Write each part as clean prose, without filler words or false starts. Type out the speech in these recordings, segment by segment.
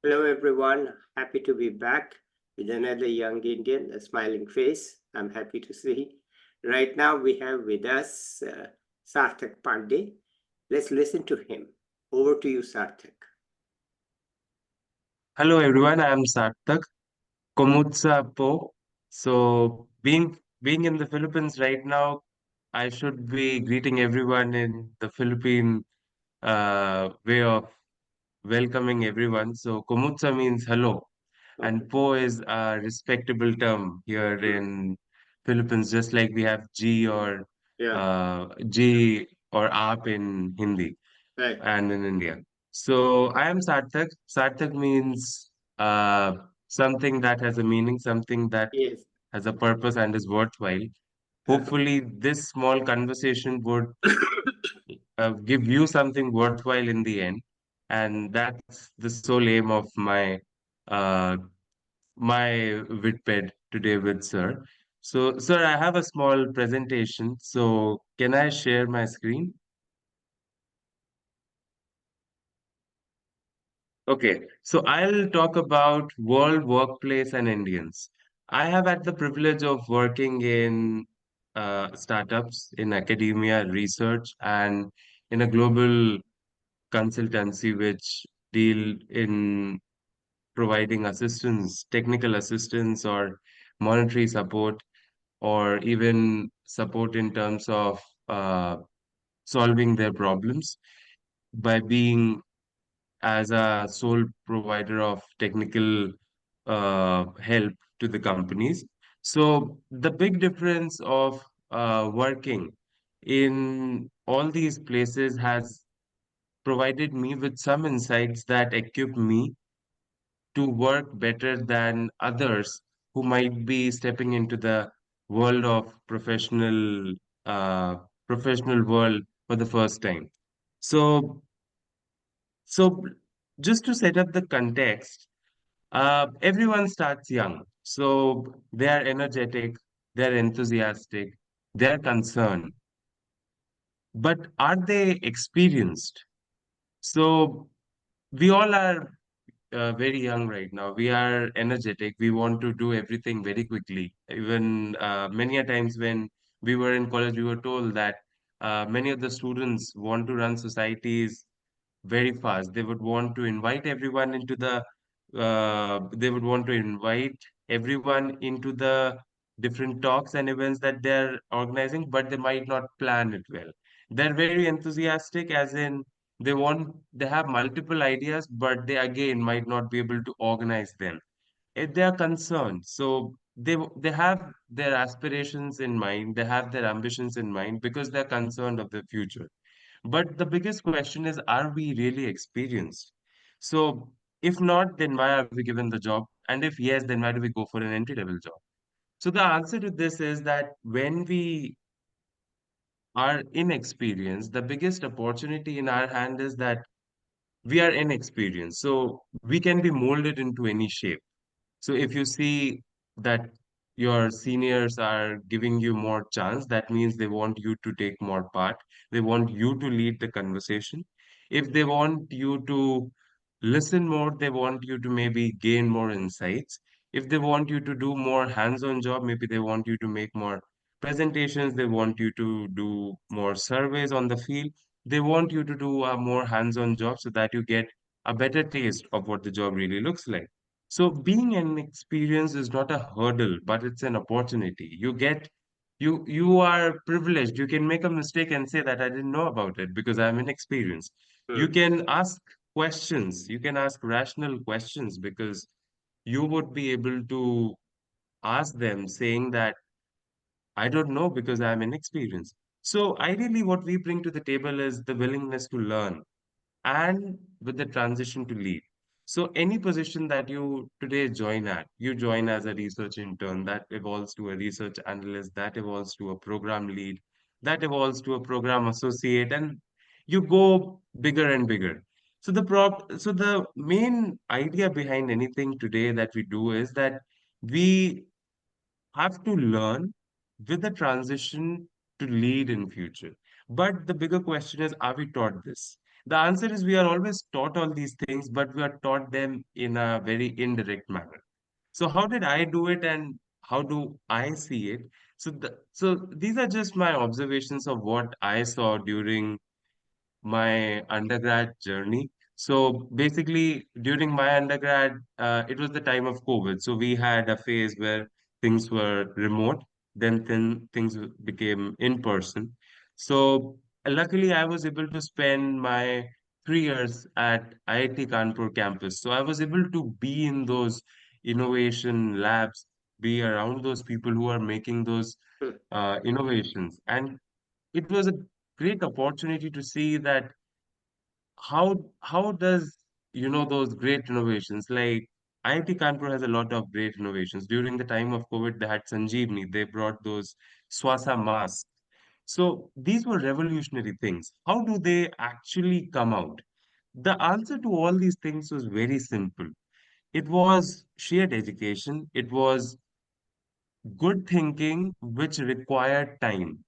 Hello, everyone. Happy to be back with another young Indian, a smiling face. I'm happy to see. Right now, we have with us Sarthak Pandey. Let's listen to him. Over to you, Sarthak. Hello everyone, I am Sarthak. Komutsa po. So being in the Philippines right now, I should be greeting everyone in the Philippine way of welcoming everyone. So Komutsa means hello, Okay. and po is a respectable term here Mm. in Philippines, just like we have Yeah, G or aap in Hindi right. and in India. So I am Sarthak. Sarthak means something that has a meaning, something that Yes. has a purpose and is worthwhile. Uh-huh. Hopefully, this small conversation would give you something worthwhile in the end, and that's the sole aim of uh, my Vidped today with Sir. So, sir, I have a small presentation. So, can I share my screen? Okay, so I'll talk about world workplace and Indians. I have had the privilege of working in startups, in academia, research, and in a global consultancy which deal in providing assistance, technical assistance, or monetary support, or even support in terms of solving their problems by being as a sole provider of technical help to the companies. So the big difference of working in all these places has provided me with some insights that equip me to work better than others who might be stepping into the world of uh, professional world for the first time. So so just to set up the context, everyone starts young. So they are energetic, they're enthusiastic, they're concerned. But are they experienced? So we all are very young right now. We are energetic. We want to do everything very quickly. Even many a times when we were in college, we were told that many of the students want to run societies very fast. They would want to invite everyone into they would want to invite everyone into the different talks and events that they're organizing, but they might not plan it well. They're very enthusiastic, as in they have multiple ideas, but they again might not be able to organize them. If they are concerned, so they have their aspirations in mind, they have their ambitions in mind because they're concerned of the future. But the biggest question is, are we really experienced? So, if not, then why are we given the job? And if yes, then why do we go for an entry-level job? So, the answer to this is that when we are inexperienced, the biggest opportunity in our hand is that we are inexperienced. So, we can be molded into any shape. So if you see that your seniors are giving you more chance, that means they want you to take more part. They want you to lead the conversation. If they want you to listen more, they want you to maybe gain more insights. If they want you to do more hands-on job, maybe they want you to make more presentations. They want you to do more surveys on the field. They want you to do a more hands-on job so that you get a better taste of what the job really looks like. So being an experience is not a hurdle, but it's an opportunity. You are privileged. You can make a mistake and say that I didn't know about it because I'm inexperienced. You Mm. can ask questions. You can ask rational questions because you would be able to ask them saying that I don't know because I'm inexperienced. So ideally what we bring to the table is the willingness to learn and with the transition to lead. So any position that you today join at, you join as a research intern, that evolves to a research analyst, that evolves to a program lead, that evolves to a program associate, and you go bigger and bigger. So the main idea behind anything today that we do is that we have to learn with the transition to lead in future. But the bigger question is, are we taught this? The answer is we are always taught all these things, but we are taught them in a very indirect manner. So how did I do it and how do I see it? So these are just my observations of what I saw during my undergrad journey. So basically, during my undergrad, it was the time of COVID. So we had a phase where things were remote, then things became in person. So luckily, I was able to spend my 3 years at IIT Kanpur campus. So I was able to be in those innovation labs, be around those people who are making those mm, innovations. And it was a great opportunity to see that how does those great innovations like IIT Kanpur has a lot of great innovations. During the time of COVID, they had Sanjeevni, they brought those Swasa masks. So these were revolutionary things. How do they actually come out? The answer to all these things was very simple. It was shared education, it was good thinking, which required time,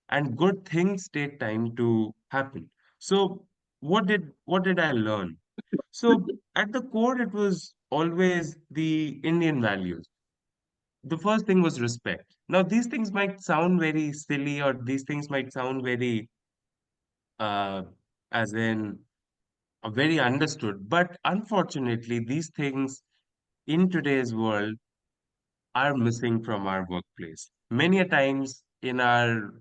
and good things take time to happen. So what did I learn? So at the core, it was always the Indian values. The first thing was respect. Now these things might sound very silly, or these things might sound very uh, as in very understood, but unfortunately these things in today's world are missing from our workplace. Many a times in our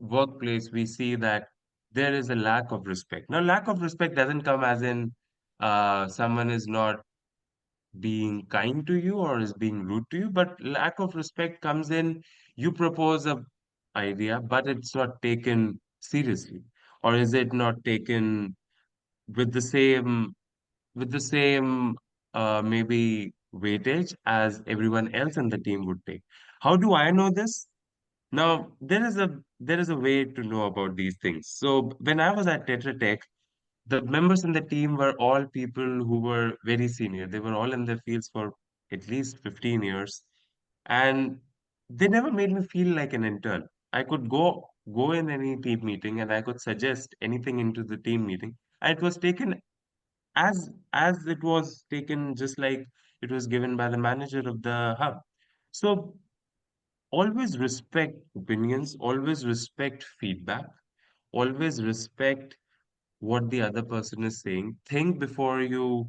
workplace, we see that there is a lack of respect. Now, lack of respect doesn't come as in someone is not being kind to you or is being rude to you, but lack of respect comes in you propose a idea, but it's not taken seriously, or is it not taken with the same maybe weightage as everyone else in the team would take. How do I know this? Now, there is a way to know about these things. So when I was at Tetra Tech, the members in the team were all people who were very senior. They were all in their fields for at least 15 years, and they never made me feel like an intern. I could go in any team meeting and I could suggest anything into the team meeting, and it was taken as it was taken, just like it was given by the manager of the hub. So always respect opinions, always respect feedback, always respect what the other person is saying. Think before you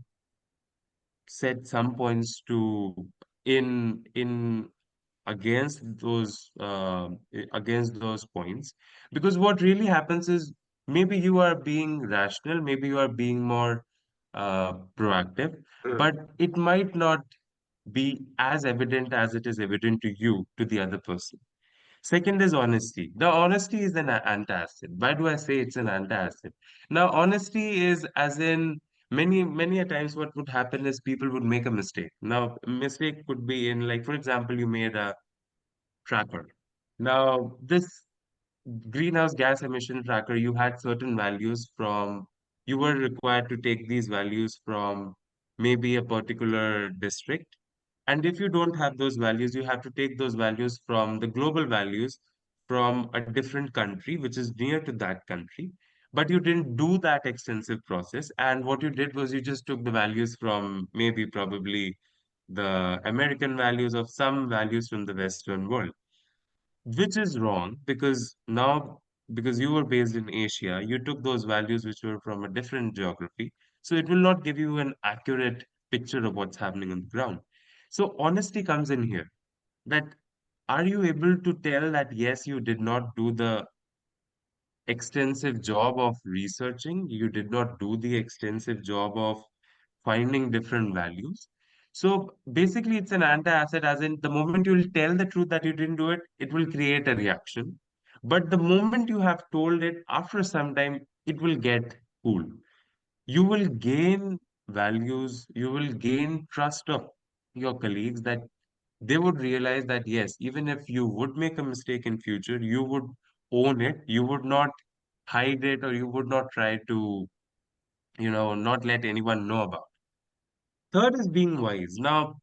set some points to in against those points, because what really happens is maybe you are being rational, maybe you are being more proactive, mm, but it might not be as evident as it is evident to you to the other person. Second is honesty. The honesty is an antacid. Why do I say it's an antacid? Now, honesty is as in many a times what would happen is people would make a mistake. Now, a mistake could be in, like, for example, you made a tracker. Now, this greenhouse gas emission tracker, you had certain values from, you were required to take these values from maybe a particular district. And if you don't have those values, you have to take those values from the global values from a different country, which is near to that country. But you didn't do that extensive process. And what you did was you just took the values from maybe probably the American values of some values from the Western world, which is wrong because now, because you were based in Asia, you took those values which were from a different geography. So it will not give you an accurate picture of what's happening on the ground. So honesty comes in here, that are you able to tell that yes, you did not do the extensive job of researching, you did not do the extensive job of finding different values. So basically, it's an anti-asset, as in the moment you will tell the truth that you didn't do it, it will create a reaction. But the moment you have told it, after some time, it will get cool. You will gain values, you will gain trust of your colleagues, that they would realize that yes, even if you would make a mistake in future, you would own it, you would not hide it, or you would not try to, not let anyone know about. Third is being wise. Now,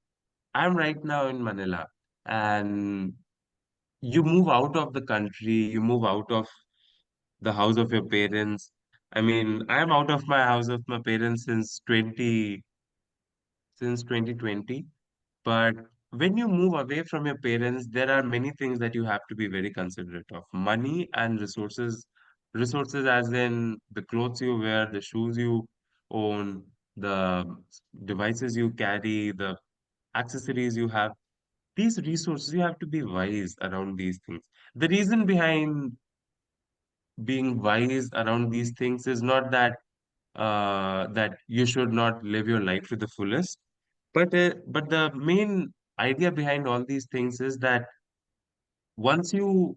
I'm right now in Manila, and you move out of the country, you move out of the house of your parents, I mean, I am out of my house of my parents since 2020. But when you move away from your parents, there are many things that you have to be very considerate of. Money and resources, resources as in the clothes you wear, the shoes you own, the devices you carry, the accessories you have. These resources, you have to be wise around these things. The reason behind being wise around these things is not that that you should not live your life to the fullest, but the main idea behind all these things is that once you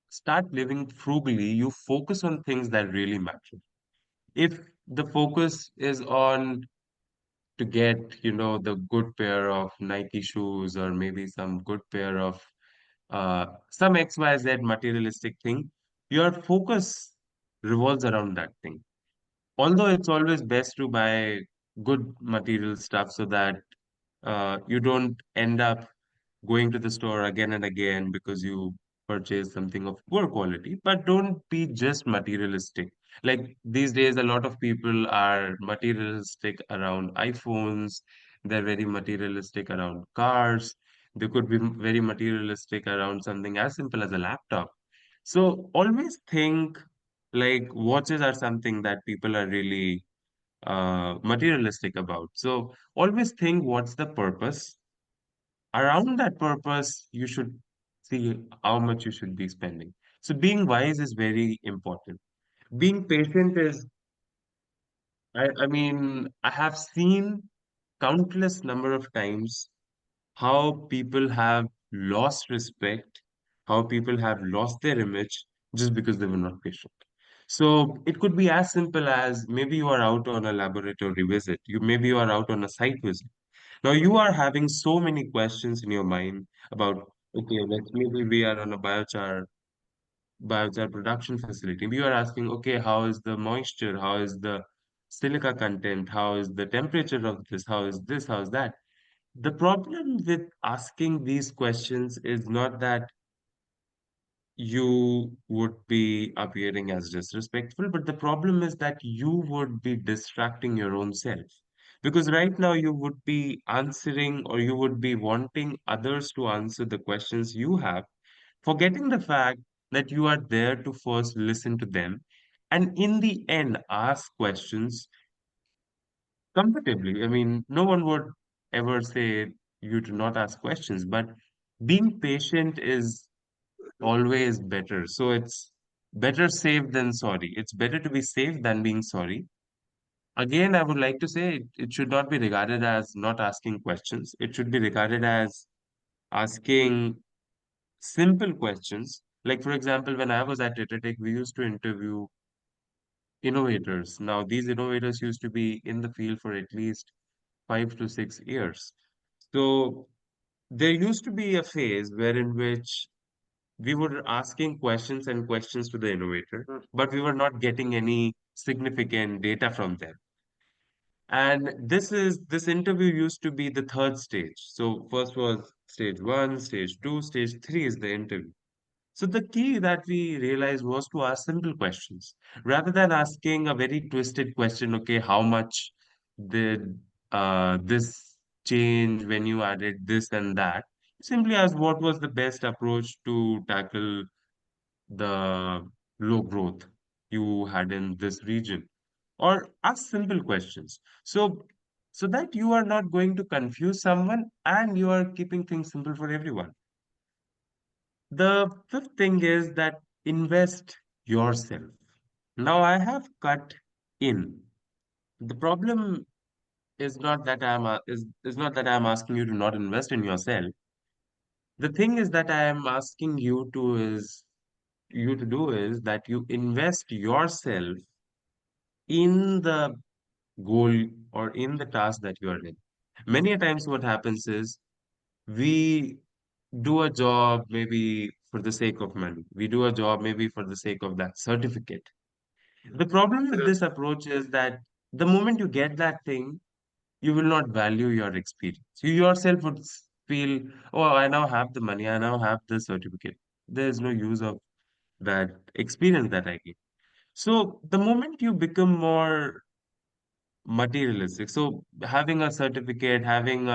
start living frugally, you focus on things that really matter. If the focus is on to get, the good pair of Nike shoes or maybe some good pair of some XYZ materialistic thing, your focus revolves around that thing. Although it's always best to buy good material stuff so that you don't end up going to the store again and again because you purchase something of poor quality, but don't be just materialistic. Like these days, a lot of people are materialistic around iPhones, they're very materialistic around cars, they could be very materialistic around something as simple as a laptop. So always think like watches are something that people are really materialistic about. So always think what's the purpose. Around that purpose, you should see how much you should be spending. So being wise is very important. Being patient is, I mean, I have seen countless number of times how people have lost respect, how people have lost their image just because they were not patient. So it could be as simple as maybe you are out on a laboratory visit, maybe you are out on a site visit. Now you are having so many questions in your mind about, okay, let's maybe we are on a biochar production facility. We are asking, okay, how is the moisture? How is the silica content? How is the temperature of this? How is this? How is that? The problem with asking these questions is not that you would be appearing as disrespectful, but the problem is that you would be distracting your own self. Because right now you would be answering or you would be wanting others to answer the questions you have, forgetting the fact that you are there to first listen to them and in the end ask questions comfortably. I mean, no one would ever say you to not ask questions, but being patient is always better. So it's better safe than sorry. It's better to be safe than being sorry. Again, I would like to say it should not be regarded as not asking questions. It should be regarded as asking simple questions. Like, for example, when I was at Tech, we used to interview innovators. Now, these innovators used to be in the field for at least 5 to 6 years. So there used to be a phase wherein which we were asking questions and questions to the innovator, Mm. but we were not getting any significant data from them. And this interview used to be the third stage. So first was stage one, stage two, stage three is the interview. So the key that we realized was to ask simple questions rather than asking a very twisted question. Okay, how much did this change when you added this and that? Simply ask what was the best approach to tackle the low growth you had in this region, or ask simple questions. So that you are not going to confuse someone and you are keeping things simple for everyone. The fifth thing is that invest yourself. Now I have cut in. The problem is not that I'm asking you to not invest in yourself. The thing is that I am asking you to do is that you invest yourself in the goal or in the task that you are in. Many a times what happens is we do a job maybe for the sake of money. We do a job maybe for the sake of that certificate. The problem with this approach is that the moment you get that thing, you will not value your experience. You yourself would feel, oh, I now have the money, I now have the certificate. There is no use of that experience that I get. So the moment you become more materialistic, so having a certificate, having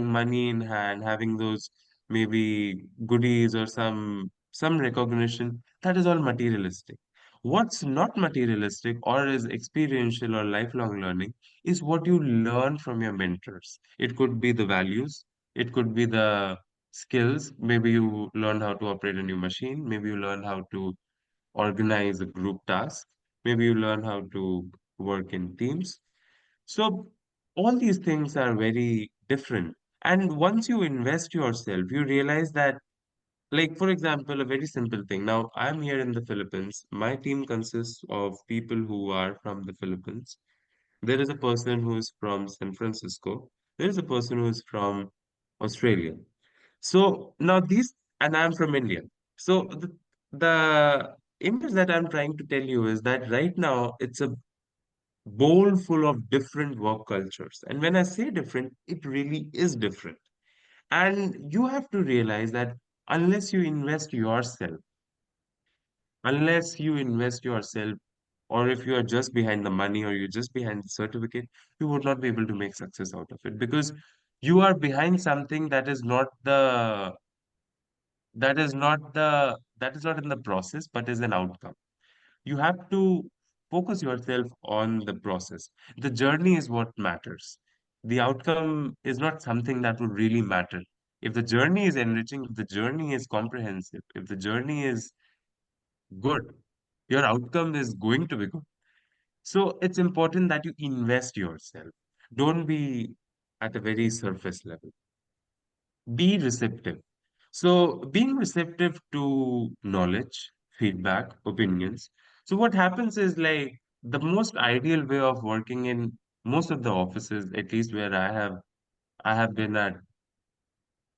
money in hand, having those maybe goodies or some recognition, that is all materialistic. What's not materialistic or is experiential or lifelong learning is what you learn from your mentors. It could be the values, it could be the skills. Maybe you learn how to operate a new machine, maybe you learn how to organize a group task, maybe you learn how to work in teams. So all these things are very different. And once you invest yourself, you realize that, like, for example, a very simple thing. Now, I'm here in the Philippines. My team consists of people who are from the Philippines. There is a person who is from San Francisco. There is a person who is from Australia. So now these, and I'm from India. So the image that I'm trying to tell you is that right now it's a bowl full of different work cultures. And when I say different, it really is different. And you have to realize that unless you invest yourself, unless you invest yourself, or if you are just behind the money or you're just behind the certificate, you would not be able to make success out of it because you are behind something that is not in the process, but is an outcome. You have to focus yourself on the process. The journey is what matters. The outcome is not something that would really matter. If the journey is enriching, if the journey is comprehensive, if the journey is good, your outcome is going to be good. So it's important that you invest yourself. Don't be at a very surface level. Be receptive. So being receptive to knowledge, feedback, opinions. So what happens is like the most ideal way of working in most of the offices, at least where I have been at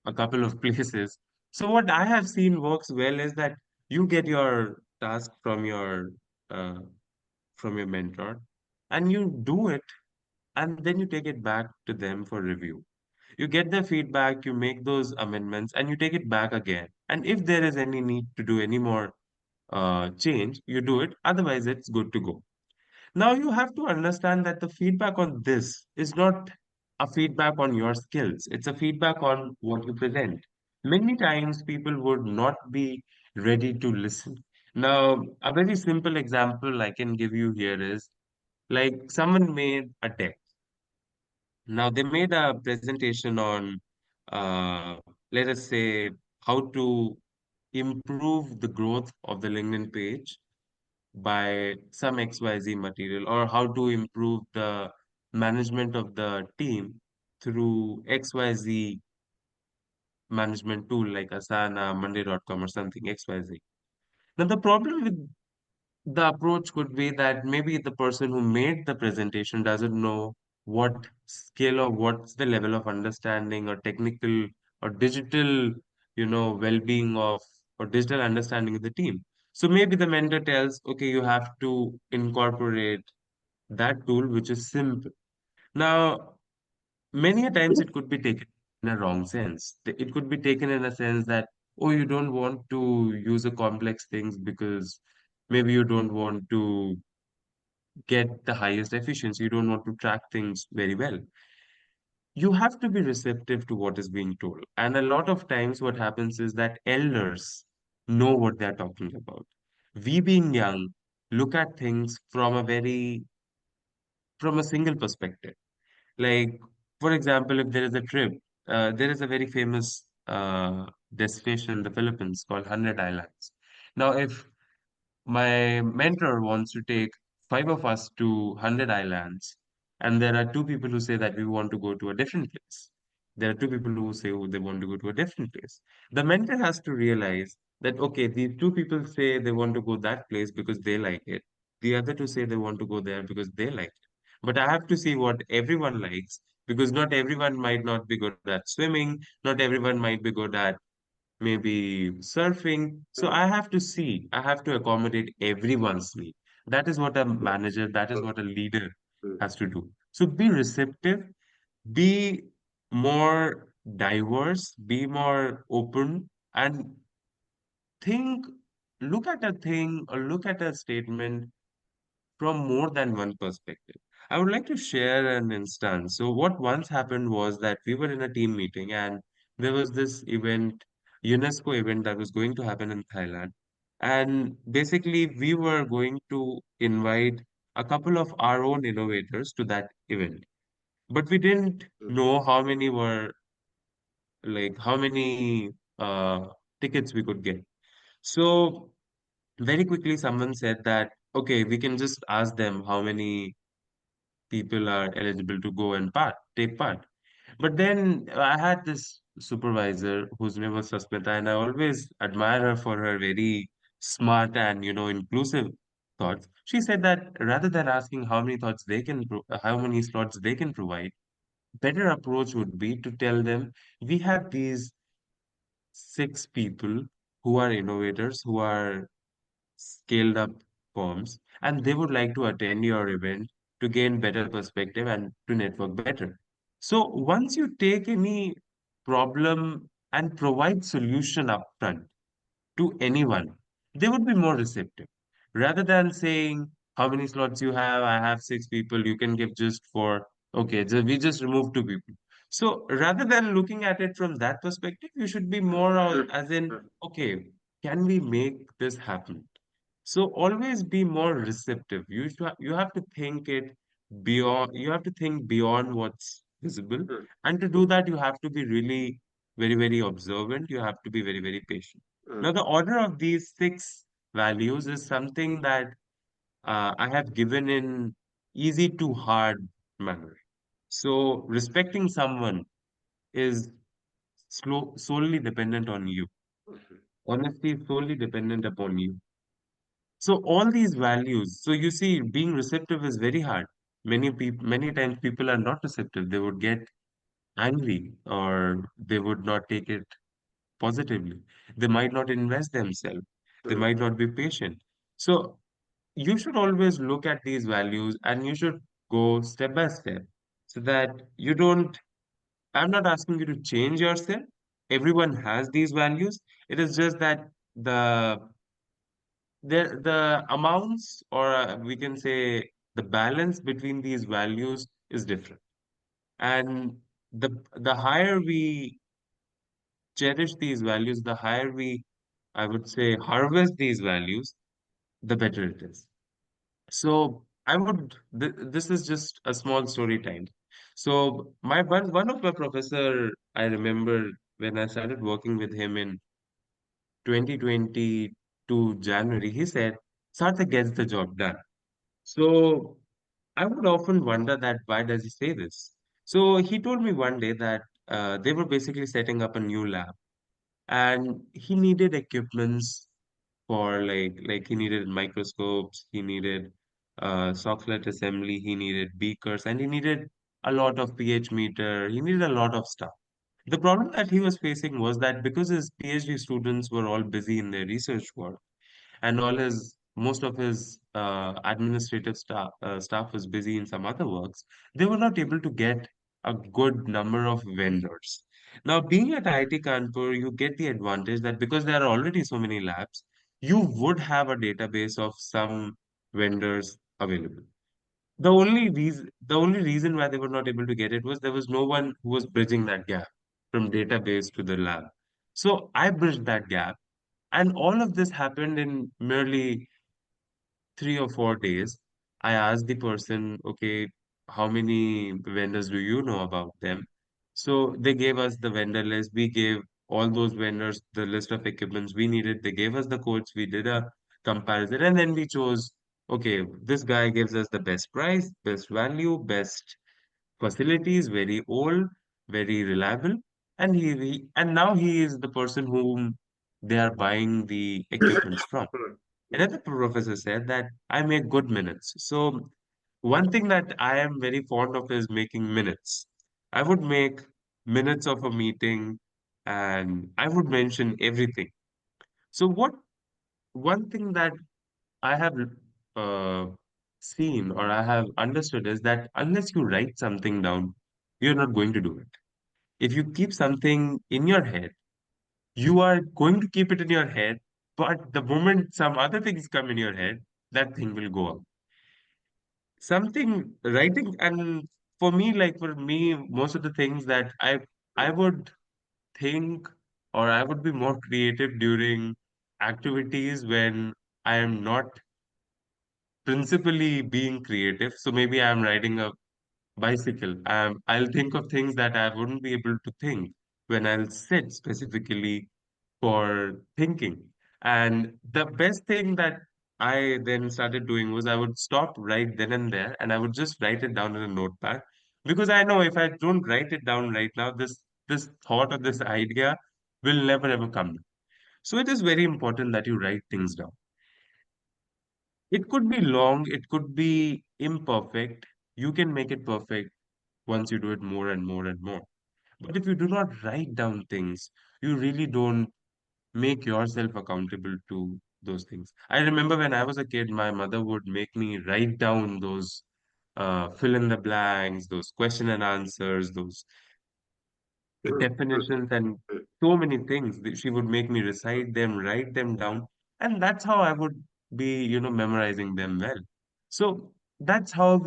a couple of places. So what I have seen works well is that you get your task uh, from your mentor and you do it and then you take it back to them for review. You get the feedback, you make those amendments, and you take it back again. And if there is any need to do any more change, you do it. Otherwise, it's good to go. Now, you have to understand that the feedback on this is not a feedback on your skills, it's a feedback on what you present. Many times, people would not be ready to listen. Now, a very simple example I can give you here is like someone made a deck. Now they made a presentation on, let us say, how to improve the growth of the LinkedIn page by some XYZ material, or how to improve the management of the team through XYZ management tool like Asana, Monday.com, or something XYZ. Now the problem with the approach could be that maybe the person who made the presentation doesn't know what skill or what's the level of understanding or technical or digital, well-being of or digital understanding of the team. So maybe the mentor tells, okay, you have to incorporate that tool, which is simple. Now, many a times it could be taken in a wrong sense. It could be taken in a sense that, oh, you don't want to use a complex things because maybe you don't want to get the highest efficiency. You don't want to track things very well. You have to be receptive to what is being told. And a lot of times, what happens is that elders know what they're talking about. We, being young, look at things from a single perspective. Like, for example, if there is a trip, there is a very famous destination in the Philippines called 100 Islands. Now, if my mentor wants to take five of us to 100 islands, and there are two people who say that we want to go to a different place. There are two people who say they want to go to a different place. The mentor has to realize that, okay, these two people say they want to go that place because they like it. The other two say they want to go there because they like it. But I have to see what everyone likes because not everyone might not be good at swimming, not everyone might be good at maybe surfing. So mm, I have to accommodate everyone's need. That is what a manager, that is mm, what a leader mm. has to do. So be receptive, be more diverse, be more open, and think, look at a thing or look at a statement from more than one perspective. I would like to share an instance. So, what once happened was that we were in a team meeting and there was this event, UNESCO event that was going to happen in Thailand. And basically, we were going to invite a couple of our own innovators to that event. But we didn't know how many were like how many tickets we could get. So very quickly, someone said that, okay, we can just ask them how many people are eligible to go and take part. But then I had this supervisor whose name was Susmita, and I always admire her for her very smart and inclusive thoughts. She said that rather than asking how many slots they can provide, better approach would be to tell them we have these six people who are innovators, who are scaled up firms, and they would like to attend your event to gain better perspective and to network better. So once you take any problem and provide solution upfront to anyone, they would be more receptive. Rather than saying, how many slots you have, I have six people, you can give just four. Okay, so we just remove two people. So rather than looking at it from that perspective, you should be more as in, okay, can we make this happen? So always be more receptive. You have to think it beyond, you have to think beyond what's visible. And to do that, you have to be really very, very observant. You have to be very, very patient. Now, the order of these six values is something that I have given in easy to hard manner. So, respecting someone is solely dependent on you. Honesty is solely dependent upon you. So, all these values, so you see, being receptive is very hard. Many times people are not receptive. They would get angry or they would not take it positively. They might not invest themselves. They might not be patient. So you should always look at these values and you should go step by step so that you don't. I'm not asking you to change yourself. Everyone has these values. It is just that the the amounts, or we can say the balance between these values is different. And the higher we cherish these values, the higher we, I would say, harvest these values, the better it is. So I would, this is just a small story time. So one of my professor, I remember when I started working with him in 2022 January, he said, Sarthak gets the job done. So I would often wonder that why does he say this? So he told me one day that they were basically setting up a new lab and he needed equipments for like he needed microscopes, he needed chocolate assembly, he needed beakers, and he needed a lot of pH meter, he needed a lot of stuff. The problem that he was facing was that because his PhD students were all busy in their research work, and all his most of his administrative staff was busy in some other works, they were not able to get a good number of vendors. Now, being at IIT Kanpur, you get the advantage that because there are already so many labs, you would have a database of some vendors available. The only reason why they were not able to get it was there was no one who was bridging that gap from database to the lab. So I bridged that gap, and all of this happened in merely 3 or 4 days. I asked the person, okay, how many vendors do you know about them? So they gave us the vendor list. We gave all those vendors the list of equipments we needed. They gave us the quotes. We did a comparison, and then we chose, okay, this guy gives us the best price, best value, best facilities, very old, very reliable, and and now he is the person whom they are buying the equipments from. Another professor said that I make good minutes. So one thing that I am very fond of is making minutes. I would make minutes of a meeting and I would mention everything. So what one thing that I have uh, seen or I have understood is that unless you write something down, you're not going to do it. If you keep something in your head, you are going to keep it in your head, but the moment some other things come in your head, that thing will go up. something writing. And for me, like for me, most of the things that I mm, would think, or I would be more creative during activities when I am not principally being creative. So maybe I'm riding a bicycle. I'll think of things that I wouldn't be able to think when I'll sit specifically for thinking. And the best thing that I then started doing was I would stop right then and there and I would just write it down in a notepad. Because I know if I don't write it down right now, this thought or this idea will never ever come. So it is very important that you write things down. It could be long, it could be imperfect. You can make it perfect once you do it more and more and more. But if you do not write down things, you really don't make yourself accountable to those things. I remember when I was a kid, my mother would make me write down those fill in the blanks, those question and answers, those mm, mm, definitions, and mm, so many things. She would make me recite them, write them down, and that's how I would be, memorizing them well. So that's how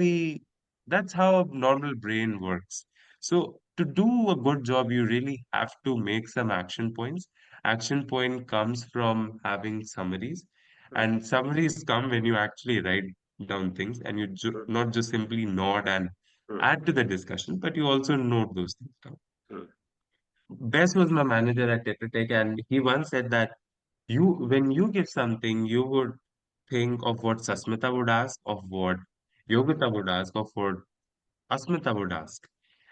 that's how a normal brain works. So to do a good job, you really have to make some action points. Action point comes from having summaries, mm, and summaries come when you actually write down things, and you mm, not just simply nod and mm, add to the discussion, but you also note those things down. mm, Bess was my manager at Tetra and he once said that when you give something, you would think of what Sasmita would ask, of what Yogita would ask, of what Asmita would ask.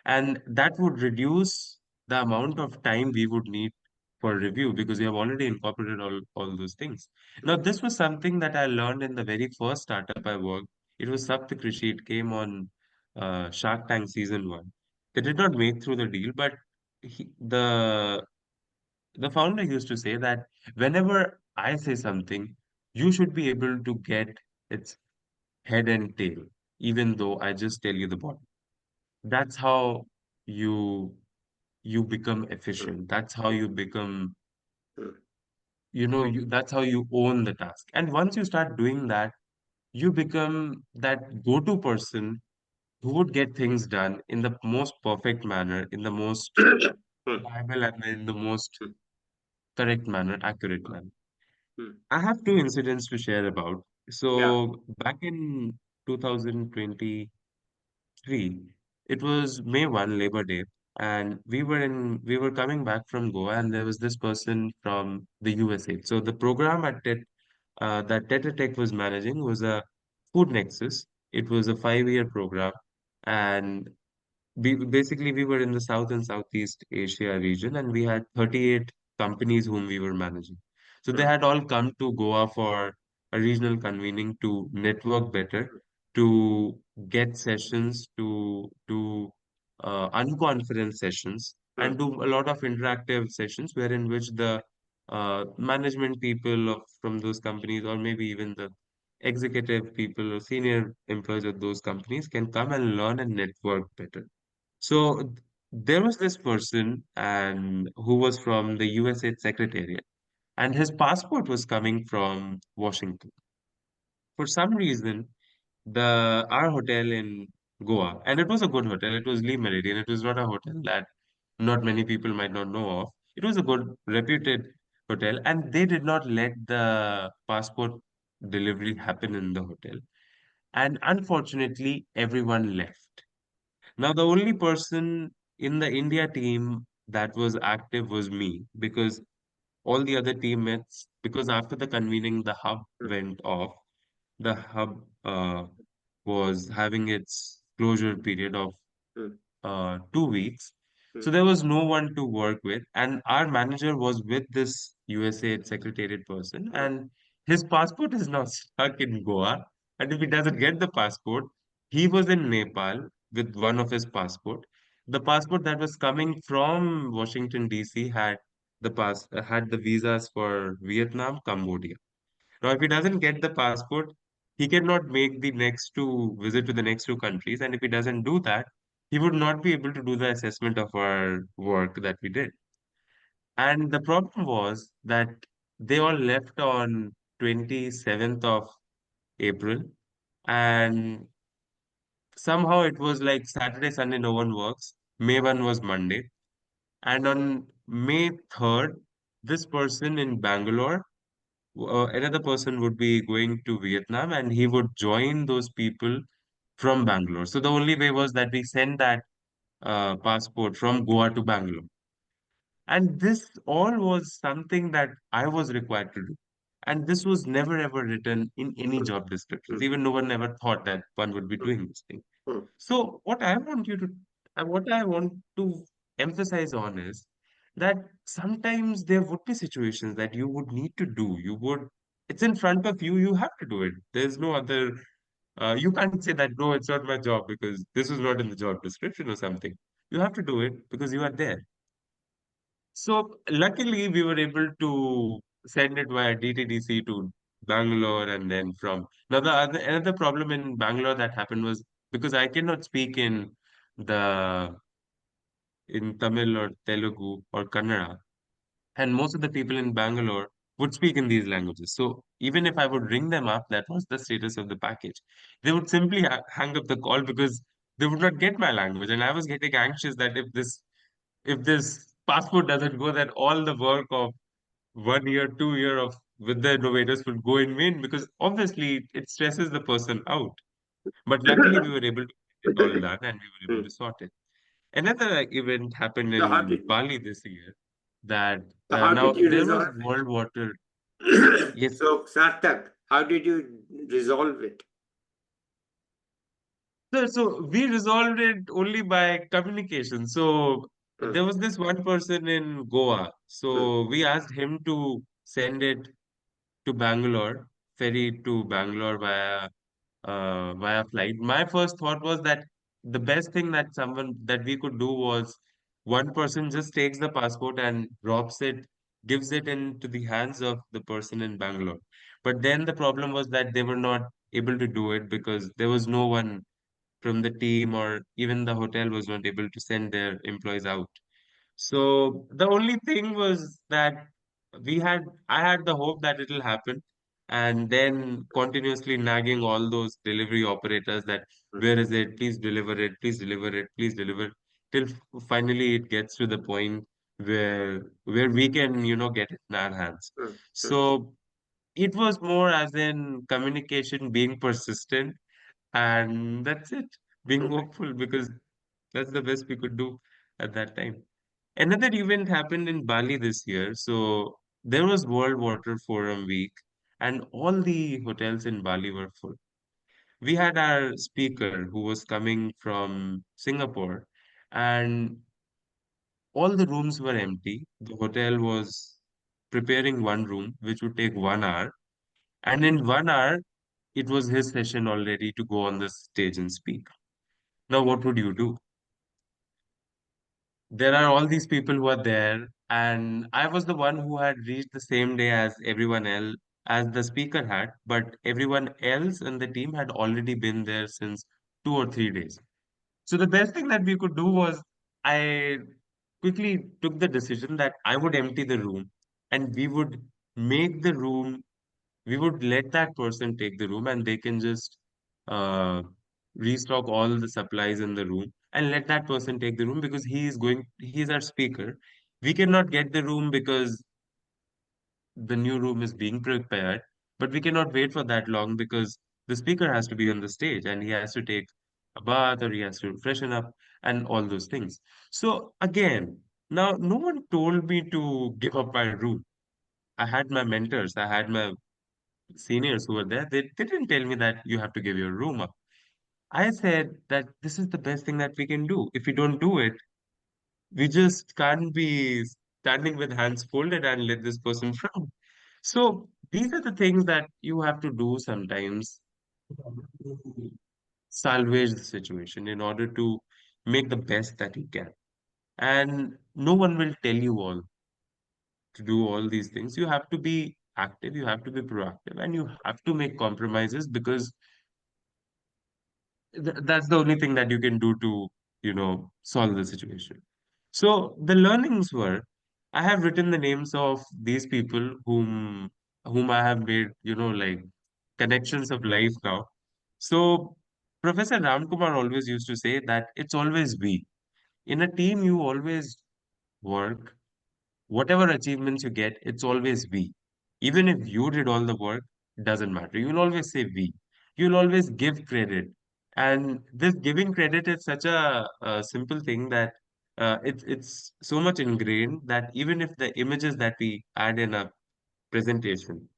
And that would reduce the amount of time we would need for review because we have already incorporated all those things. Now, mm, this was something that I learned in the very first startup I worked. It was Saptak Rishi. It came on Shark Tank season one. They did not make through the deal, but he, the founder used to say that whenever I say something, you should be able to get its head and tail, even though I just tell you the bottom. That's how you you become mm, efficient. That's how you become, mm, that's how you own the task. And once you start doing that, you become that go-to person who would get things done in the most perfect manner, in the most mm, reliable and in the most correct manner, accurate manner. mm. I have two incidents to share about. Yeah. So back in 2023, it was May 1, Labor Day, and we were coming back from Goa, and there was this person from the USA. So the program that Tetra Tech was managing was a food nexus. It was a 5-year program, and basically we were in the South and Southeast Asia region, and we had 38 companies whom we were managing. So they Mm, had all come to Goa for a regional convening to network better, to get sessions, to unconference sessions, mm, and do a lot of interactive sessions wherein which the management people from those companies, or maybe even the executive people or senior employees of those companies can come and learn and network better. So there was this person and who was from the USA Secretariat, and his passport was coming from Washington. For some reason, the our hotel in Goa, and it was a good hotel, it was Lee Meridian, it was not a hotel that not many people might not know of. It was a good, reputed hotel, and they did not let the passport delivery happen in the hotel. And unfortunately, everyone left. Now, the only person in the India team that was active was me because all the other teammates, because after the convening, the hub mm, went off. The hub was having its closure period of mm, 2 weeks. So mm, there was no one to work with. And our manager was with this USA secretariat person, mm, and his passport is now stuck in Goa. And if he doesn't get the passport, he was in Nepal with one of his passport. The passport that was coming from Washington, D.C. had the visas for Vietnam, Cambodia. Now, if he doesn't get the passport, he cannot make the next two visit to the next two countries. And if he doesn't do that, he would not be able to do the assessment of our work that we did. And the problem was that they all left on 27th of April. And somehow it was like Saturday, Sunday, no one works. May 1 was Monday. And on May 3rd, this person in Bangalore, another person would be going to Vietnam and he would join those people from Bangalore. So the only way was that we send that passport from Goa to Bangalore. And this all was something that I was required to do. And this was never ever written in any mm, job descriptions. mm, Even no one ever thought that one would be mm, doing this thing. mm, So what I want to emphasize on is that sometimes there would be situations that you would need to do. It's in front of you, you have to do it. There's no other, you can't say that, no, it's not my job because this is not in the job description or something. You have to do it because you are there. So luckily, we were able to send it via DTDC to Bangalore, and then from now another problem in Bangalore that happened was because I cannot speak the in Tamil or Telugu or Kannada, and most of the people in Bangalore would speak in these languages. So even if I would ring them up, that was the status of the package. They would simply hang up the call because they would not get my language, and I was getting anxious that if this passport doesn't go, then all the work of 1 year, 2 year of with the innovators would go in vain because obviously it stresses the person out. But luckily, we were able to get it all done and we were able mm. to sort it. Another event happened So how in did Bali this year that so how now did you there was resolve world water. it? Yes, So Sarthak, how did you resolve it? so we resolved it only by communication. So Mm, there was this one person in Goa. mm, So we asked him to send it to Bangalore, ferry to Bangalore via flight. My first thought was that the best thing that we could do was one person just takes the passport and drops it, gives it into the hands of the person in Bangalore. But then the problem was that they were not able to do it because there was no one from the team or even the hotel was not able to send their employees out. So the only thing was that I had the hope that it'll happen, and then continuously nagging all those delivery operators that mm, where is it? Please deliver it, please deliver it, please deliver, till finally it gets to the point where we can, get it in our hands. mm, mm, So it was more as in communication, being persistent, and that's it, being mm, hopeful because that's the best we could do at that time. Another event happened in Bali this year. So there was World Water Forum Week, and all the hotels in Bali were full. We had our speaker who was coming from Singapore, and all the rooms were empty. The hotel was preparing one room, which would take 1 hour. And in 1 hour, it was his session already to go on the stage and speak. Now, what would you do? There are all these people who are there, and I was the one who had reached the same day as everyone else, as the speaker had, but everyone else in the team had already been there since 2 or 3 days. So the best thing that we could do was I quickly took the decision that I would empty the room and make the room we would let that person take the room and they can just uh, restock all the supplies in the room and let that person take the room because he is our speaker. We cannot get the room because the new room is being prepared, but we cannot wait for that long because the speaker has to be on the stage and he has to take a bath or he has to freshen up and all those things. So again, now no one told me to give up my room. I had my mentors, I had my seniors who were there, they didn't tell me that you have to give your room up. I said that this is the best thing that we can do. If we don't do it, we just can't be standing with hands folded and let this person frown. So these are the things that you have to do sometimes to salvage the situation in order to make the best that you can. And no one will tell you all to do all these things. You have to be active, you have to be proactive, and you have to make compromises because that's the only thing that you can do to, solve the situation. So the learnings were, I have written the names of these people whom I have made, like connections of life now. So Professor Ramkumar always used to say that it's always we. In a team, you always work, whatever achievements you get, it's always we. Even if you did all the work, doesn't matter. You'll always say we. You'll always give credit. And this giving credit is such a simple thing that it's so much ingrained that even if the images that we add in a presentation,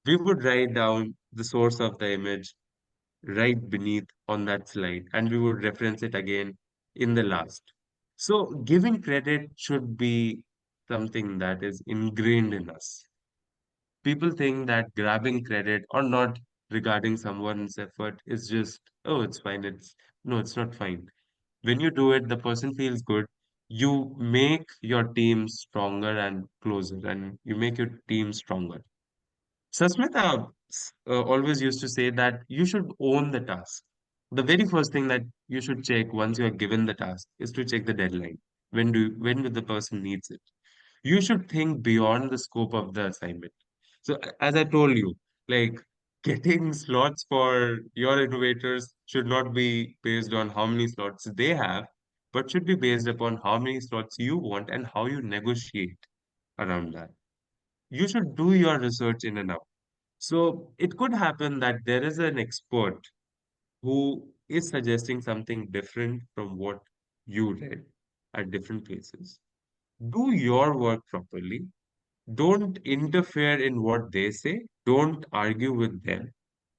we would write down the source of the image right beneath on that slide, and we would reference it again in the last. So, giving credit should be something that is ingrained in us. People think that grabbing credit or not regarding someone's effort is just, oh, it's fine. No, it's not fine. When you do it, the person feels good. You make your team stronger and closer, and you make your team stronger. Sasmita always used to say that you should own the task. The very first thing that you should check once you are given the task is to check the deadline. When do the person needs it? You should think beyond the scope of the assignment. So as I told you, like getting slots for your innovators should not be based on how many slots they have, but should be based upon how many slots you want and how you negotiate around that. You should do your research in and out. So it could happen that there is an expert who is suggesting something different from what you read at different places. Do your work properly. Don't interfere in what they say. Don't argue with them.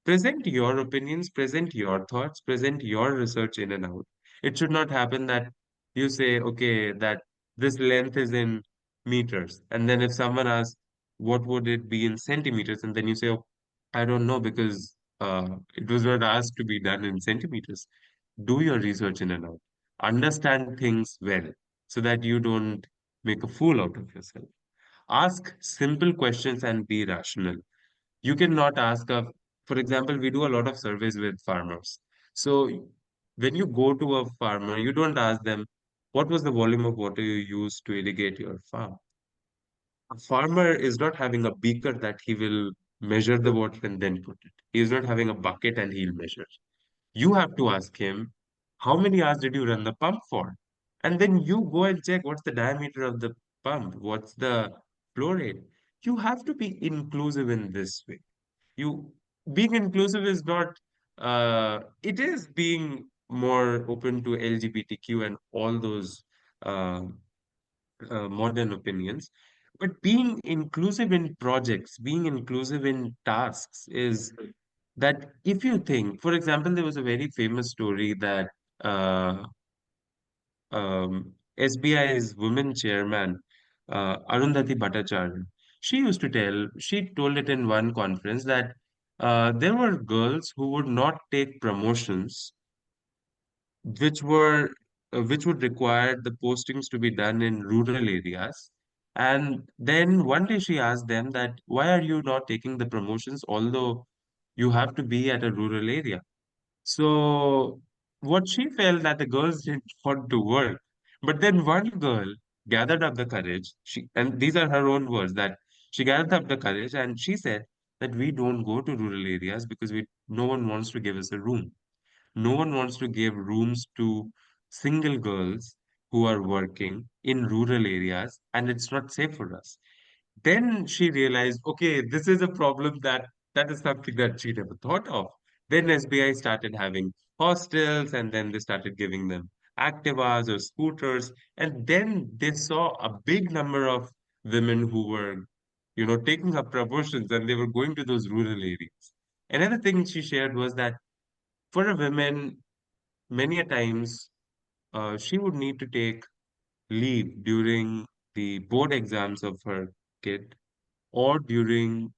Present your opinions, present your thoughts, present your research in and out. It should not happen that you say, okay, that this length is in meters. And then if someone asks, what would it be in centimeters? And then you say, oh, I don't know because it was not asked to be done in centimeters. Do your research in and out. Understand things well so that you don't make a fool out of yourself. Ask simple questions and be rational. You cannot ask for example, we do a lot of surveys with farmers. So when you go to a farmer, you don't ask them, what was the volume of water you used to irrigate your farm? A farmer is not having a beaker that he will measure the water and then put it. He is not having a bucket and he'll measure. You have to ask him, how many hours did you run the pump for? And then you go and check what's the diameter of the pump, what's the flow rate. You have to be inclusive in this way. You being inclusive is not it is being more open to LGBTQ and all those uh, modern opinions. But being inclusive in projects, being inclusive in tasks is that if you think, for example, there was a very famous story that uh, SBI's women chairman, Arundhati Bhattacharya, she told it in one conference that there were girls who would not take promotions which were which would require the postings to be done in rural areas. And then one day she asked them that why are you not taking the promotions although you have to be at a rural area? So what she felt that the girls didn't want to work. But then one girl gathered up the courage. And these are her own words that she gathered up the courage and she said that we don't go to rural areas because we no one wants to give us a room. No one wants to give rooms to single girls who are working in rural areas, and it's not safe for us. Then she realized, okay, this is a problem that is something that she never thought of. Then SBI started having hostels, and then they started giving them Activas or scooters, and then they saw a big number of women who were, taking up promotions, and they were going to those rural areas. Another thing she shared was that for a woman, many a times she would need to take leave during the board exams of her kid or during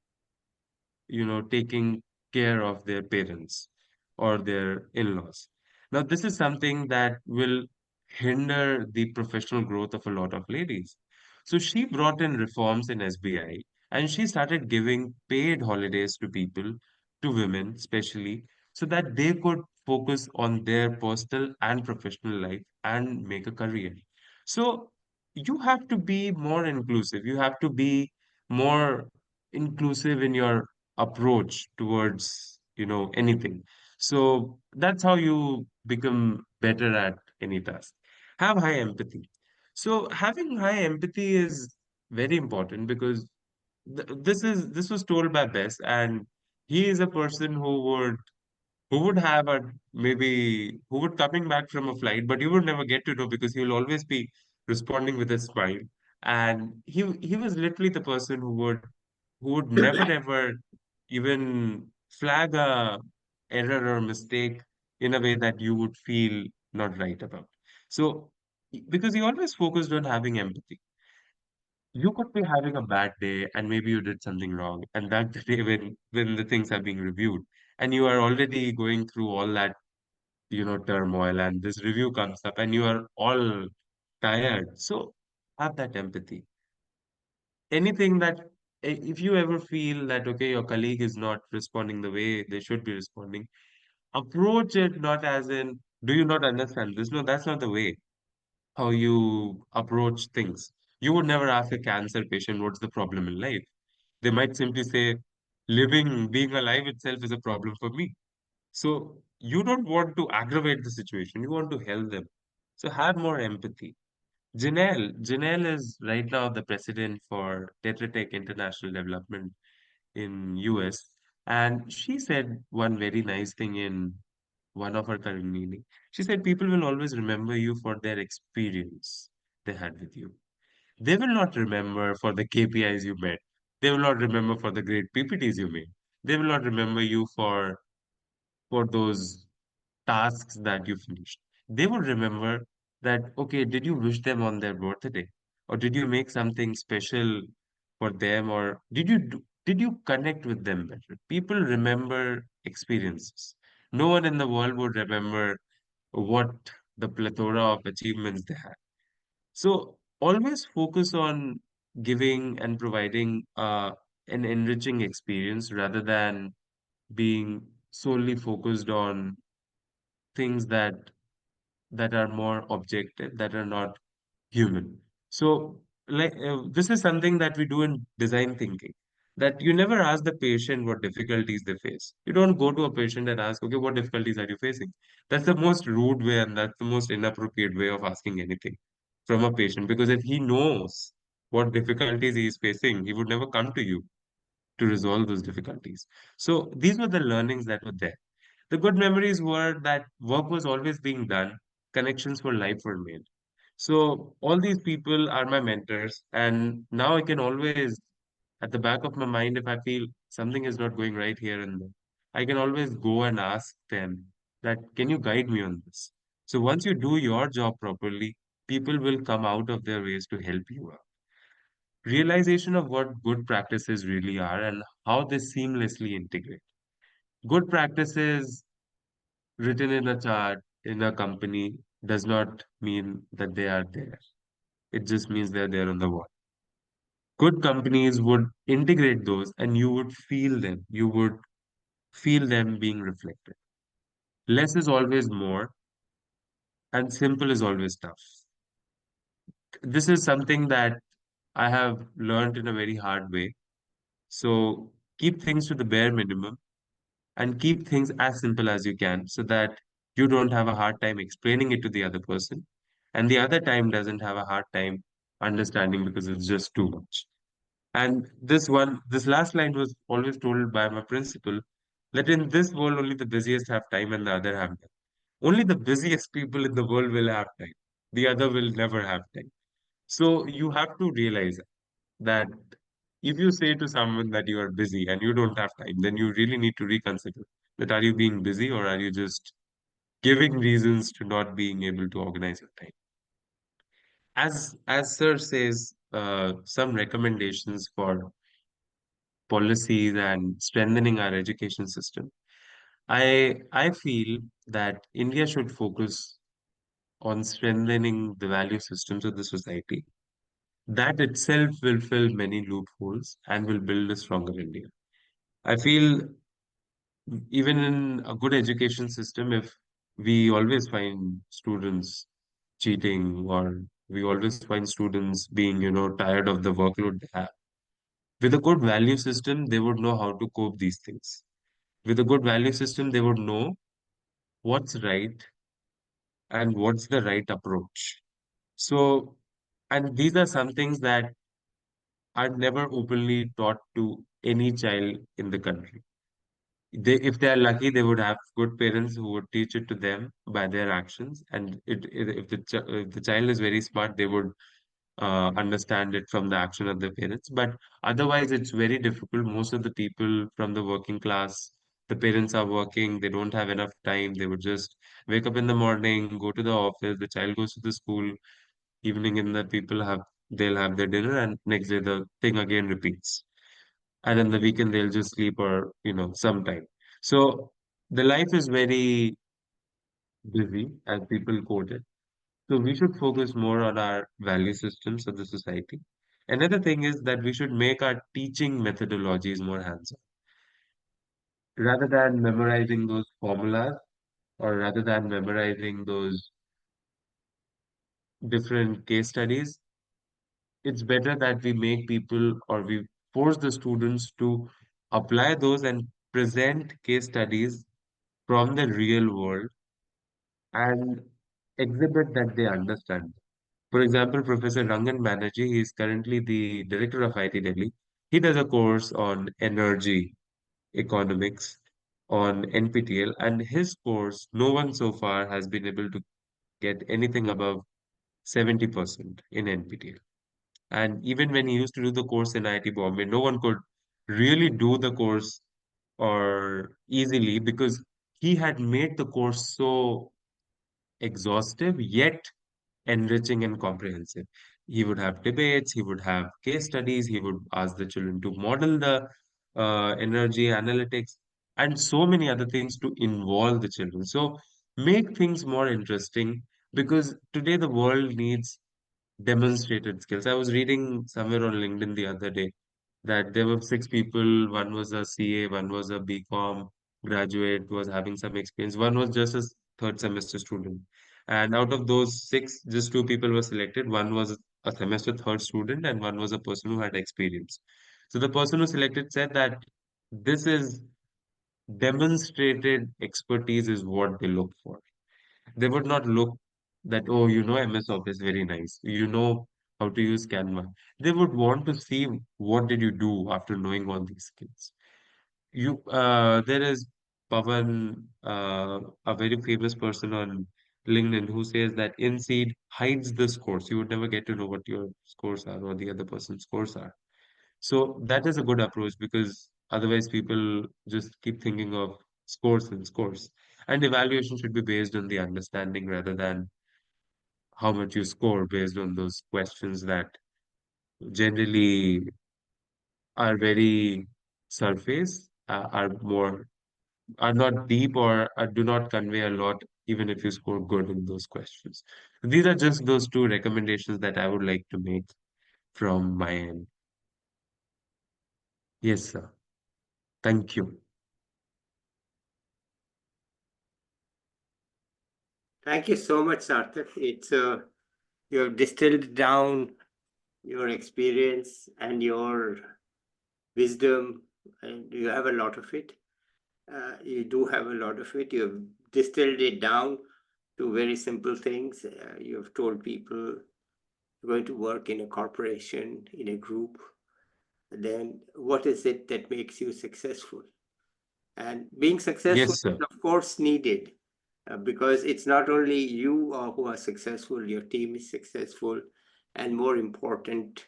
taking care of their parents or their in-laws. Now, this is something that will hinder the professional growth of a lot of ladies. So she brought in reforms in SBI and she started giving paid holidays to people, to women especially, so that they could focus on their personal and professional life and make a career. So you have to be more inclusive. You have to be more inclusive in your approach towards anything. So that's how you become better at any task. Have high empathy. So having high empathy is very important because this was told by Bess, and he is a person who would have a maybe who would coming back from a flight, but you would never get to know because he will always be responding with a smile. And he was literally the person who would never ever even flag a error or mistake in a way that you would feel not right about. So because he always focused on having empathy. You could be having a bad day and maybe you did something wrong, and that's the day when the things are being reviewed, and you are already going through all that, turmoil, and this review comes up and you are all tired. So have that empathy. Anything that if you ever feel that okay, your colleague is not responding the way they should be responding, approach it not as in, do you not understand this? No, that's not the way how you approach things. You would never ask a cancer patient what's the problem in life. They might simply say, being alive itself is a problem for me. So you don't want to aggravate the situation, you want to help them. So have more empathy. Janelle is right now the president for Tetra Tech International Development in US. And she said one very nice thing in one of her current meeting. She said people will always remember you for their experience they had with you. They will not remember for the KPIs you met. They will not remember for the great PPTs you made. They will not remember you for those tasks that you finished. They will remember that, okay, did you wish them on their birthday? Or did you make something special for them? Or did you connect with them better? People remember experiences. No one in the world would remember what the plethora of achievements they had. So always focus on giving and providing an enriching experience rather than being solely focused on things that are more objective, that are not human. So, this is something that we do in design thinking. That you never ask the patient what difficulties they face. You don't go to a patient and ask, okay, what difficulties are you facing? That's the most rude way and that's the most inappropriate way of asking anything from a patient. Because if he knows what difficulties he is facing, he would never come to you to resolve those difficulties. So these were the learnings that were there. The good memories were that work was always being done, connections for life were made. So all these people are my mentors, and now I can always, at the back of my mind, if I feel something is not going right here and there, I can always go and ask them that, can you guide me on this? So once you do your job properly, people will come out of their ways to help you out. Realization of what good practices really are and how they seamlessly integrate. Good practices written in a chart in a company does not mean that they are there. It just means they're there on the wall. Good companies would integrate those and you would feel them. You would feel them being reflected. Less is always more and simple is always tough. This is something that I have learned in a very hard way. So keep things to the bare minimum and keep things as simple as you can so that you don't have a hard time explaining it to the other person and the other time doesn't have a hard time understanding because it's just too much. And this last line was always told by my principal that in this world only the busiest have time and the other have time. Only the busiest people in the world will have time. The other will never have time. So you have to realize that if you say to someone that you are busy and you don't have time, then you really need to reconsider that are you being busy or are you just giving reasons to not being able to organize your time? As Sir says, some recommendations for policies and strengthening our education system. I feel that India should focus on strengthening the value systems of the society. That itself will fill many loopholes and will build a stronger India. I feel even in a good education system, if we always find students cheating or we always find students being, tired of the workload they have, with a good value system, they would know how to cope these things. With a good value system, they would know what's right and what's the right approach. So, and these are some things that are never openly taught to any child in the country. If they are lucky, they would have good parents who would teach it to them by their actions. And if the child is very smart, they would understand it from the action of their parents. But otherwise, it's very difficult. Most of the people from the working class, the parents are working, they don't have enough time. They would just wake up in the morning, go to the office, the child goes to the school, evening in the they'll have their dinner, and next day the thing again repeats. And in the weekend they'll just sleep or sometime. So the life is very busy, as people quote it. So we should focus more on our value systems of the society. Another thing is that we should make our teaching methodologies more hands-on. Rather than memorizing those formulas, or rather than memorizing those different case studies, it's better that we make people, or we force the students to apply those and present case studies from the real world and exhibit that they understand. For example, Professor Rangan Banerjee, he is currently the director of IT Delhi. He does a course on energy economics on NPTEL, and his course, no one so far has been able to get anything above 70% in NPTEL. And even when he used to do the course in IIT Bombay, no one could really do the course or easily, because he had made the course so exhaustive yet enriching and comprehensive. He would have debates, he would have case studies, he would ask the children to model the energy analytics, and so many other things to involve the children. So make things more interesting, because today the world needs demonstrated skills. I was reading somewhere on LinkedIn the other day that there were six people. One was a CA, one was a BCom graduate, was having some experience. One was just a third semester student. And out of those six, just two people were selected. One was a semester third student, and one was a person who had experience. So the person who selected said that this is demonstrated expertise is what they look for. They would not look that, oh, MS Office, very nice. You know how to use Canva. They would want to see what did you do after knowing all these skills. There is Pavan, a very famous person on LinkedIn, who says that InSeed hides the scores. You would never get to know what your scores are or the other person's scores are. So that is a good approach, because otherwise people just keep thinking of scores and scores. And evaluation should be based on the understanding rather than how much you score based on those questions that generally are very surface, are not deep, or do not convey a lot, even if you score good in those questions. These are just those two recommendations that I would like to make from my end. Yes, sir. Thank you. Thank you so much, Sarthak. It's you have distilled down your experience and your wisdom, and you have a lot of it. You do have a lot of it. You've distilled it down to very simple things. You've told people you're going to work in a corporation, in a group. Then what is it that makes you successful? And being successful Yes, is, sir. of course, needed, because it's not only you who are successful, your team is successful, and more important,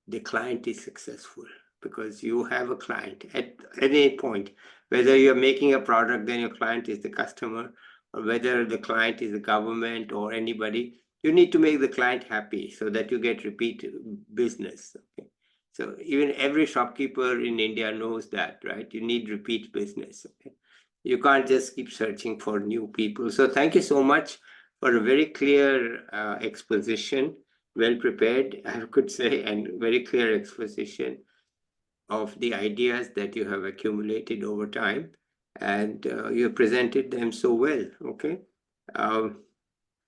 the client is successful, because you have a client at any point. Whether you're making a product, then your client is the customer, or whether the client is the government or anybody, you need to make the client happy so that you get repeat business. Okay? So even every shopkeeper in India knows that, right? You need repeat business. Okay? You can't just keep searching for new people. So thank you so much for a very clear exposition, well prepared, I could say, and very clear exposition of the ideas that you have accumulated over time, and you presented them so well. Okay,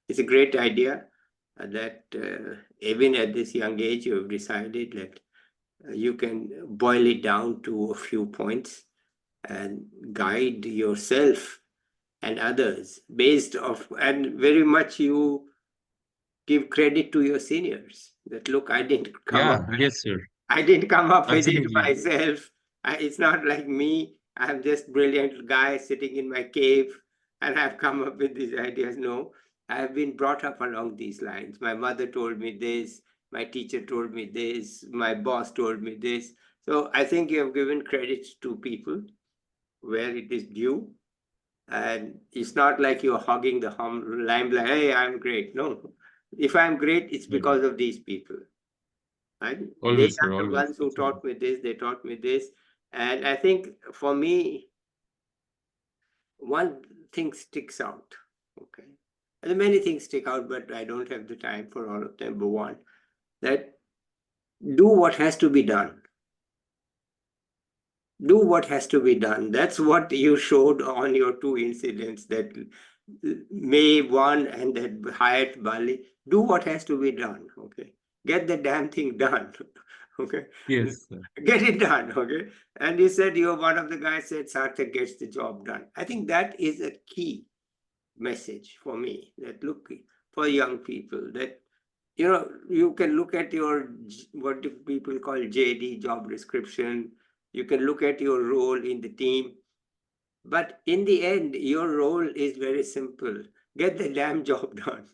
it's a great idea that even at this young age you have decided that you can boil it down to a few points and guide yourself and others based off, and very much you give credit to your seniors that look, Yeah, yes, sir. I didn't come up with it Absolutely. myself. It's not like me. I'm just brilliant guy sitting in my cave and I've come up with these ideas. No, I have been brought up along these lines. My mother told me this, my teacher told me this, my boss told me this. So I think you have given credit to people where it is due. And it's not like you're hogging the limelight. Hey, I'm great. No, if I'm great, it's Mhm. because of these people. Right? They Always, sir, are the always. ones who Absolutely. taught me this, they taught me this. And I think for me, one thing sticks out. Okay. And many things stick out, but I don't have the time for all of them. But one, that do what has to be done. Do what has to be done. That's what you showed on your two incidents, that May 1 and that Hyatt Bali. Do what has to be done. Okay. Get the damn thing done. Okay. Yes, sir. Get it done. Okay. And you said you're one of the guys said Sarthak gets the job done. I think that is a key message for me, that look, for young people, that you can look at your what do people call JD, job description. You can look at your role in the team, but in the end your role is very simple: get the damn job done.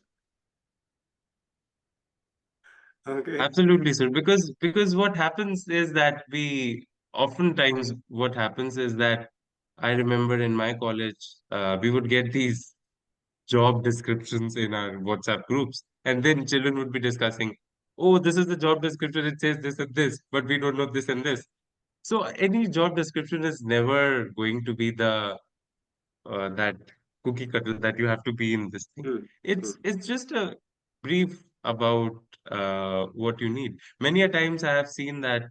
Okay. Absolutely, sir. Because what happens is that we oftentimes what happens is that I remember in my college, we would get these job descriptions in our WhatsApp groups, and then children would be discussing, oh, this is the job description, it says this and this, but we don't know this and this. So any job description is never going to be the that cookie cutter that you have to be in this thing. Mm, mm, It's just a brief about what you need. Many a times I have seen that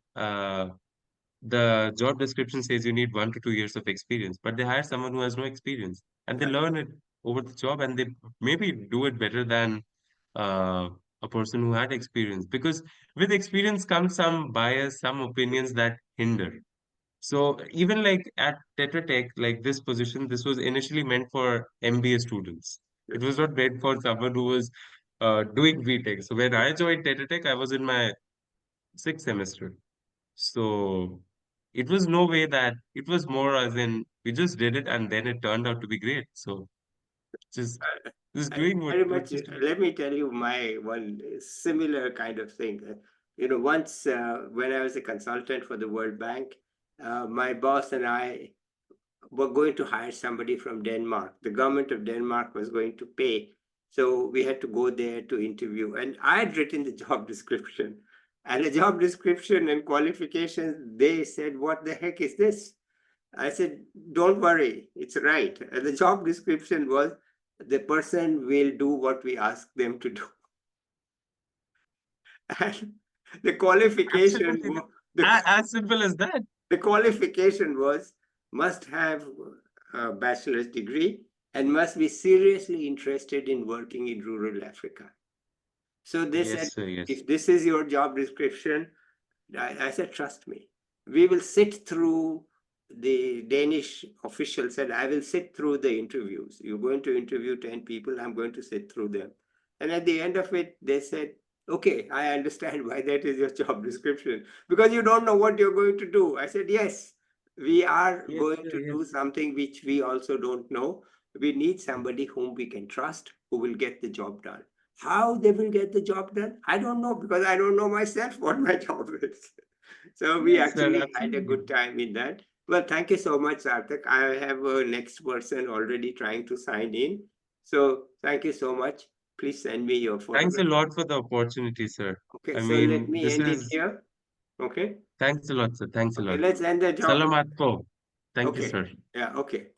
the job description says you need 1 to 2 years of experience, but they hire someone who has no experience and they yeah, learn it over the job and they maybe do it better than uh, a person who had experience. Because with experience comes some bias, some opinions that hinder. So even like at Tetra Tech, like this position, this was initially meant for MBA students. It was not meant for someone who was doing BTech. So when I joined Tetra Tech, I was in my sixth semester. So it was no way that it was more as in we just did it and then it turned out to be great. So just just I doing very what much. just doing. Let me tell you my one similar kind of thing. Once when I was a consultant for the World Bank, my boss and I were going to hire somebody from Denmark. The government of Denmark was going to pay. So we had to go there to interview. And I had written the job description. And the job description and qualifications, they said, what the heck is this? I said, don't worry, it's right. And the job description was, the person will do what we ask them to do. And the qualification, Absolutely. the, As simple as that. the qualification was must have a bachelor's degree and must be seriously interested in working in rural Africa. So they said, Yes, sir. Yes. if this is your job description, I said, trust me, we will sit through. The Danish official said, I will sit through the interviews. You're going to interview 10 people, I'm going to sit through them. And at the end of it, they said, okay, I understand why that is your job description, because you don't know what you're going to do. I said, yes, we are Yes, going sir. to do Yes. something which we also don't know. We need somebody whom we can trust, who will get the job done. How they will get the job done, I don't know, because I don't know myself what my job is. So we Yes, sir. actually had a Absolutely. good time in that. Well, thank you so much, Sarthak. I have a next person already trying to sign in. So thank you so much. Please send me your Thanks a photograph. lot for the opportunity, sir. Okay, I so let mean, me this end it is here. Okay. thanks a lot, sir. Thanks a Okay, lot. let's end the job. Salamat po. Thank you, Okay. sir. Yeah, okay.